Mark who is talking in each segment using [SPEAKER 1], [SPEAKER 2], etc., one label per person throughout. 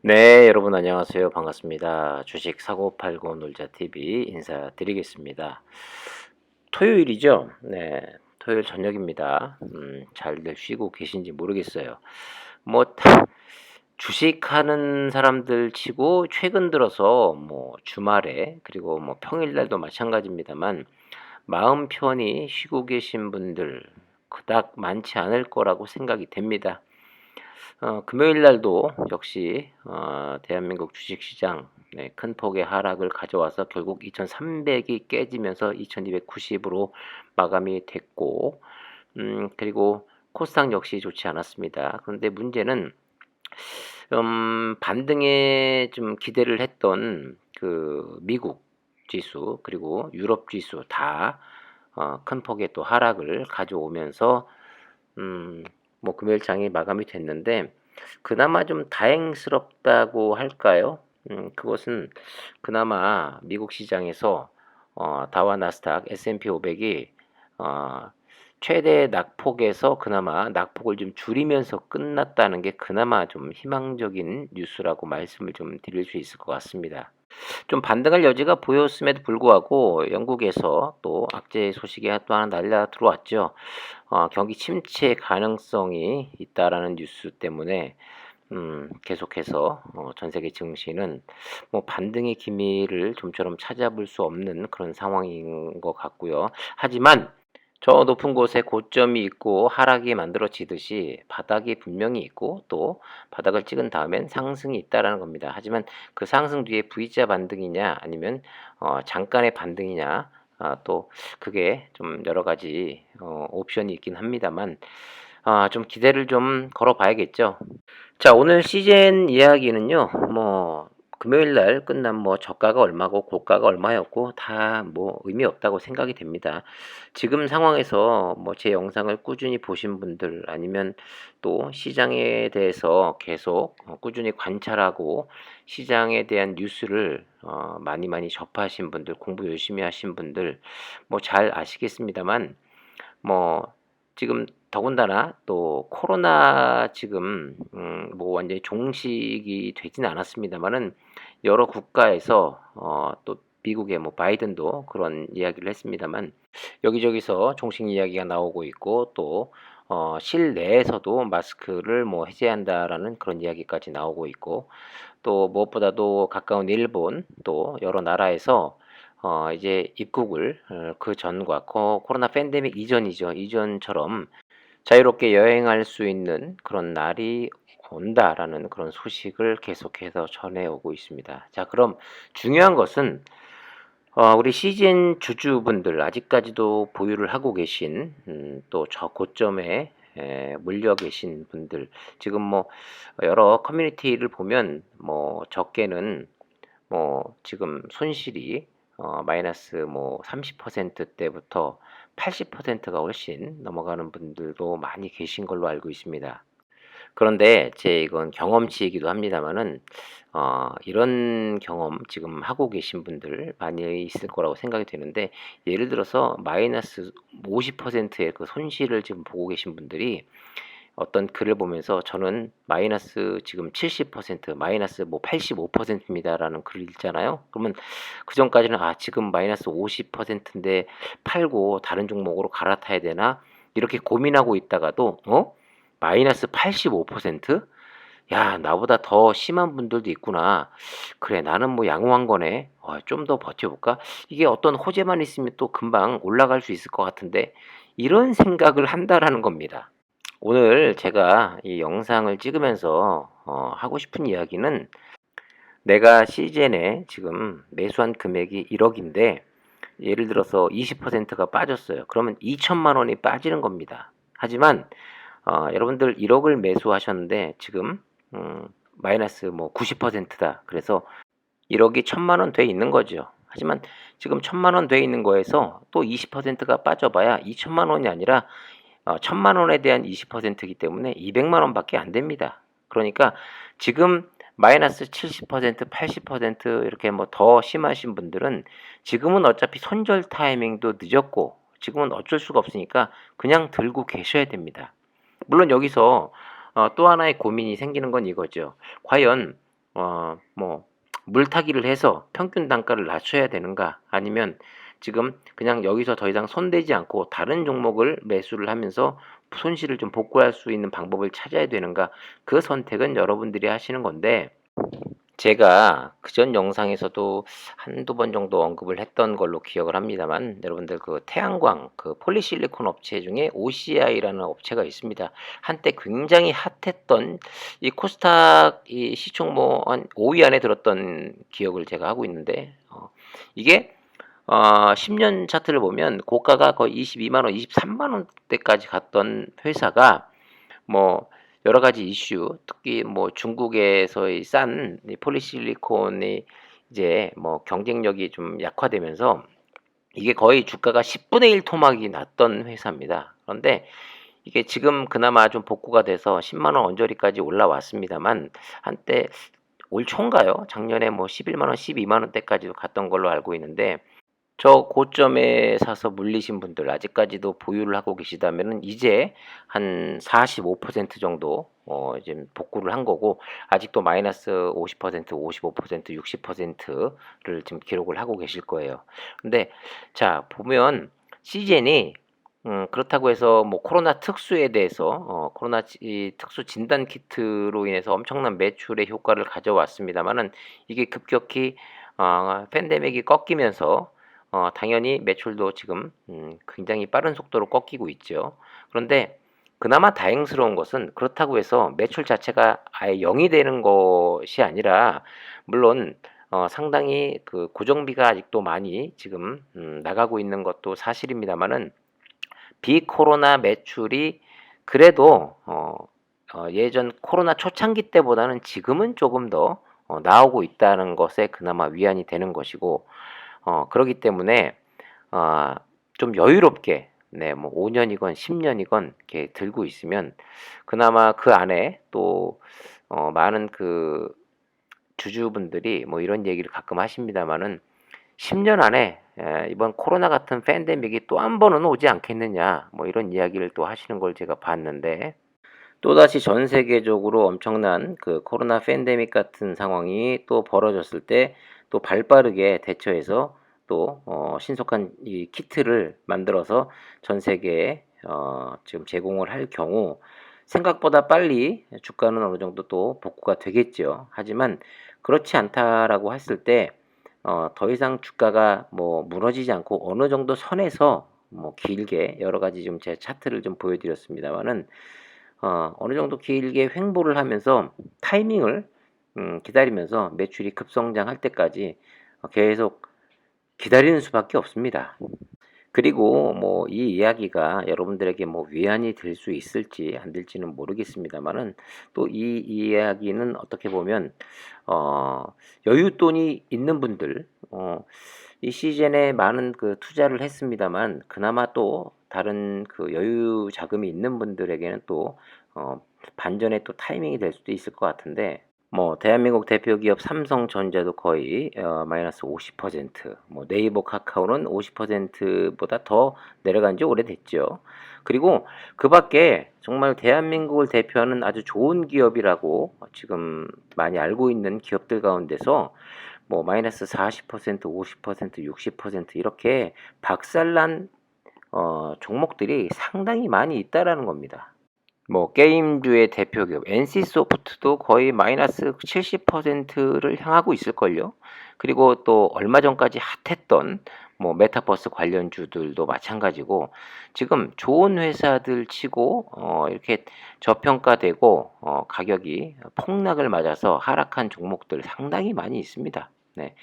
[SPEAKER 1] 네, 여러분 안녕하세요. 반갑습니다. 주식 사고 팔고 놀자 TV 인사드리겠습니다. 토요일이죠? 네, 토요일 저녁입니다. 잘들 쉬고 계신지 모르겠어요. 뭐 주식하는 사람들 치고 최근 들어서 뭐 주말에 그리고 뭐 평일날도 마찬가지입니다만 마음 편히 쉬고 계신 분들 그닥 많지 않을 거라고 생각이 됩니다. 금요일 날도 역시 대한민국 주식시장 네, 큰 폭의 하락을 가져와서 결국 2,300이 깨지면서 2,290으로 마감이 됐고, 그리고 코스닥 역시 좋지 않았습니다. 그런데 문제는 반등에 좀 기대를 했던 그 미국 지수 그리고 유럽 지수 다 큰 폭의 또 하락을 가져오면서 음, 뭐 금요일장이 마감이 됐는데 그나마 좀 다행스럽다고 할까요? 그것은 그나마 미국 시장에서 다와 나스닥 S&P 500이 최대 낙폭에서 그나마 낙폭을 좀 줄이면서 끝났다는 게 그나마 좀 희망적인 뉴스라고 말씀을 좀 드릴 수 있을 것 같습니다. 좀 반등할 여지가 보였음에도 불구하고 영국에서 또 악재 소식이 또 하나 날려 들어왔죠. 경기 침체 가능성이 있다라는 뉴스 때문에 계속해서 전 세계 증시는 뭐 반등의 기미를 좀처럼 찾아볼 수 없는 그런 상황인 것 같고요. 하지만 저 높은 곳에 고점이 있고 하락이 만들어지듯이 바닥이 분명히 있고 또 바닥을 찍은 다음엔 상승이 있다라는 겁니다. 하지만 그 상승 뒤에 V자 반등이냐 아니면 잠깐의 반등이냐 또 그게 좀 여러 가지 옵션이 있긴 합니다만 좀 기대를 좀 걸어 봐야겠죠. 자, 오늘 시즌 이야기는요. 뭐 금요일 날 끝난 뭐 저가가 얼마고 고가가 얼마였고 다 뭐 의미 없다고 생각이 됩니다. 지금 상황에서 뭐 제 영상을 꾸준히 보신 분들 아니면 또 시장에 대해서 계속 꾸준히 관찰하고 시장에 대한 뉴스를 많이 많이 접하신 분들, 공부 열심히 하신 분들 뭐 잘 아시겠습니다만 뭐 지금 더군다나 또 코로나 지금 뭐 완전히 종식이 되지는 않았습니다마는 여러 국가에서 또 미국의 뭐 바이든도 그런 이야기를 했습니다만 여기저기서 종식 이야기가 나오고 있고 또 실내에서도 마스크를 뭐 해제한다라는 그런 이야기까지 나오고 있고 또 무엇보다도 가까운 일본 또 여러 나라에서 이제 입국을 그 전과 코로나 팬데믹 이전이죠. 이전처럼 자유롭게 여행할 수 있는 그런 날이 온다라는 그런 소식을 계속해서 전해오고 있습니다. 자, 그럼 중요한 것은 우리 시즌 주주분들 아직까지도 보유를 하고 계신 또 저 고점에 물려 계신 분들 지금 뭐 여러 커뮤니티를 보면 뭐 적게는 뭐 지금 손실이 마이너스 뭐 30%대부터 80%가 훨씬 넘어가는 분들도 많이 계신 걸로 알고 있습니다. 그런데 제 이건 경험치이기도 합니다마는 이런 경험 지금 하고 계신 분들 많이 있을 거라고 생각이 되는데 예를 들어서 마이너스 50%의 그 손실을 지금 보고 계신 분들이 어떤 글을 보면서 저는 마이너스 지금 70% 마이너스 뭐 85%입니다라는 글을 읽잖아요. 그러면 그전까지는 지금 마이너스 50%인데 팔고 다른 종목으로 갈아타야 되나 이렇게 고민하고 있다가도 마이너스 85%? 야, 나보다 더 심한 분들도 있구나. 그래, 나는 뭐 양호한 거네. 좀 더 버텨볼까? 이게 어떤 호재만 있으면 또 금방 올라갈 수 있을 것 같은데 이런 생각을 한다라는 겁니다. 오늘 제가 이 영상을 찍으면서 하고 싶은 이야기는 내가 시즌에 지금 매수한 금액이 1억인데 예를 들어서 20%가 빠졌어요. 그러면 2천만 원이 빠지는 겁니다. 하지만 여러분들 1억을 매수하셨는데 지금 마이너스 뭐 90%다. 그래서 1억이 1천만 원 돼 있는 거죠. 하지만 지금 1천만 원 돼 있는 거에서 또 20%가 빠져봐야 2천만 원이 아니라 1천만 원에 대한 20%이기 때문에 200만 원밖에 안 됩니다. 그러니까 지금 마이너스 70%, 80% 이렇게 뭐 더 심하신 분들은 지금은 어차피 손절 타이밍도 늦었고 지금은 어쩔 수가 없으니까 그냥 들고 계셔야 됩니다. 물론 여기서 또 하나의 고민이 생기는 건 이거죠. 과연 뭐 물타기를 해서 평균 단가를 낮춰야 되는가, 아니면 지금 그냥 여기서 더 이상 손대지 않고 다른 종목을 매수를 하면서 손실을 좀 복구할 수 있는 방법을 찾아야 되는가, 그 선택은 여러분들이 하시는 건데, 제가 그전 영상에서도 한두 번 정도 언급을 했던 걸로 기억을 합니다만, 여러분들 그 태양광 그 폴리실리콘 업체 중에 OCI라는 업체가 있습니다. 한때 굉장히 핫했던, 이 코스닥 이 시총 뭐 한 5위 안에 들었던 기억을 제가 하고 있는데, 이게 10년 차트를 보면 고가가 거의 22만 원, 23만 원대까지 갔던 회사가, 뭐 여러 가지 이슈, 특히 뭐 중국에서의 싼 폴리실리콘이 이제 뭐 경쟁력이 좀 약화되면서 이게 거의 주가가 10분의 1 토막이 났던 회사입니다. 그런데 이게 지금 그나마 좀 복구가 돼서 10만 원 언저리까지 올라왔습니다만, 한때 올 초인가요? 작년에 뭐 11만 원, 12만 원대까지도 갔던 걸로 알고 있는데, 저 고점에 사서 물리신 분들 아직까지도 보유를 하고 계시다면은 이제 한 45% 정도 이제 복구를 한 거고, 아직도 마이너스 50%, 55%, 60%를 지금 기록을 하고 계실 거예요. 근데 자, 보면 시젠이 그렇다고 해서 뭐 코로나 특수에 대해서 코로나 특수 진단 키트로 인해서 엄청난 매출의 효과를 가져왔습니다만은, 이게 급격히 팬데믹이 꺾이면서 당연히 매출도 지금 굉장히 빠른 속도로 꺾이고 있죠. 그런데 그나마 다행스러운 것은, 그렇다고 해서 매출 자체가 아예 0이 되는 것이 아니라, 물론 상당히 그 고정비가 아직도 많이 지금 나가고 있는 것도 사실입니다만은, 비코로나 매출이 그래도 예전 코로나 초창기 때보다는 지금은 조금 더 나오고 있다는 것에 그나마 위안이 되는 것이고, 그러기 때문에 좀 여유롭게, 네, 뭐 5년이건 10년이건 이렇게 들고 있으면, 그나마 그 안에 또 많은 그 주주분들이 뭐 이런 얘기를 가끔 하십니다마는, 10년 안에 이번 코로나 같은 팬데믹이 또 한 번은 오지 않겠느냐, 뭐 이런 이야기를 또 하시는 걸 제가 봤는데, 또다시 전 세계적으로 엄청난 그 코로나 팬데믹 같은 상황이 또 벌어졌을 때 또 발빠르게 대처해서 또 신속한 이 키트를 만들어서 전 세계에 지금 제공을 할 경우, 생각보다 빨리 주가는 어느 정도 또 복구가 되겠죠. 하지만 그렇지 않다라고 했을 때 더 이상 주가가 뭐 무너지지 않고 어느 정도 선에서, 뭐 길게 여러 가지 좀 제 차트를 좀 보여드렸습니다만은, 어느 정도 길게 횡보를 하면서 타이밍을 기다리면서 매출이 급성장할 때까지 계속 기다리는 수밖에 없습니다. 그리고 뭐 이 이야기가 여러분들에게 뭐 위안이 될 수 있을지 안 될지는 모르겠습니다만은, 또 이 이야기는 어떻게 보면 여윳돈이 있는 분들, 이 시즌에 많은 그 투자를 했습니다만 그나마 또 다른 그 여유 자금이 있는 분들에게는 또 반전의 또 타이밍이 될 수도 있을 것 같은데, 뭐 대한민국 대표 기업 삼성전자도 거의 마이너스 50%, 뭐 네이버 카카오는 50%보다 더 내려간 지 오래됐죠. 그리고 그 밖에 정말 대한민국을 대표하는 아주 좋은 기업이라고 지금 많이 알고 있는 기업들 가운데서 뭐 마이너스 40%, 50%, 60% 이렇게 박살난 종목들이 상당히 많이 있다라는 겁니다. 뭐 게임주의 대표 기업 NC소프트도 거의 마이너스 70%를 향하고 있을걸요. 그리고 또 얼마 전까지 핫했던 뭐 메타버스 관련주들도 마찬가지고, 지금 좋은 회사들 치고 이렇게 저평가되고 가격이 폭락을 맞아서 하락한 종목들 상당히 많이 있습니다. 네.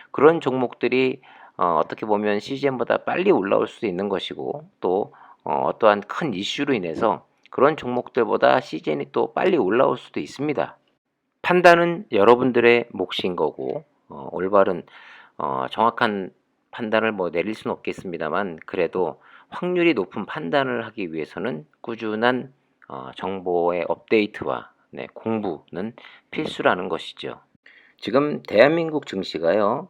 [SPEAKER 1] 그런 종목들이 어떻게 보면 CGM보다 빨리 올라올 수도 있는 것이고, 또 어떠한 큰 이슈로 인해서 그런 종목들보다 시즌이 또 빨리 올라올 수도 있습니다. 판단은 여러분들의 몫인 거고, 올바른 정확한 판단을 뭐 내릴 수는 없겠습니다만, 그래도 확률이 높은 판단을 하기 위해서는 꾸준한 정보의 업데이트와, 네, 공부는 필수라는 것이죠. 지금 대한민국 증시가요,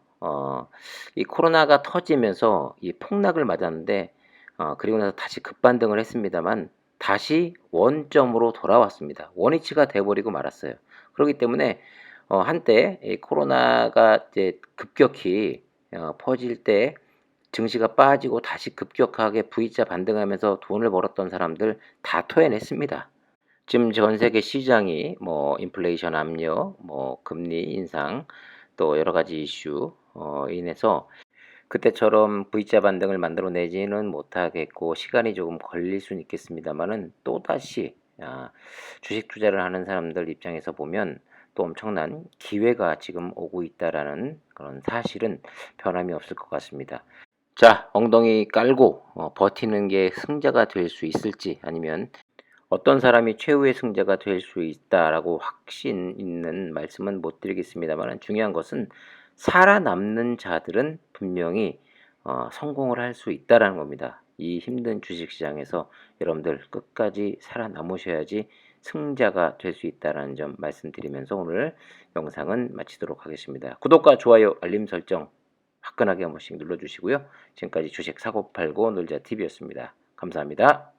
[SPEAKER 1] 이 코로나가 터지면서 이 폭락을 맞았는데, 그리고 나서 다시 급반등을 했습니다만, 다시 원점으로 돌아왔습니다. 원위치가 돼버리고 말았어요. 그렇기 때문에 한때 이 코로나가 이제 급격히 퍼질 때 증시가 빠지고 다시 급격하게 V자 반등하면서 돈을 벌었던 사람들 다 토해냈습니다. 지금 전 세계 시장이 뭐 인플레이션 압력, 뭐 금리 인상, 또 여러 가지 이슈 인해서 그때처럼 V자 반등을 만들어내지는 못하겠고 시간이 조금 걸릴 수는 있겠습니다만은 또다시 주식 투자를 하는 사람들 입장에서 보면 또 엄청난 기회가 지금 오고 있다라는 그런 사실은 변함이 없을 것 같습니다. 자, 엉덩이 깔고 버티는 게 승자가 될 수 있을지 아니면 어떤 사람이 최후의 승자가 될 수 있다라고 확신 있는 말씀은 못 드리겠습니다만 중요한 것은 살아남는 자들은 분명히 성공을 할 수 있다라는 겁니다. 이 힘든 주식시장에서 여러분들 끝까지 살아남으셔야지 승자가 될 수 있다는 점 말씀드리면서 오늘 영상은 마치도록 하겠습니다. 구독과 좋아요, 알림 설정 화끈하게 한 번씩 눌러주시고요. 지금까지 주식 사고 팔고 놀자 TV였습니다. 감사합니다.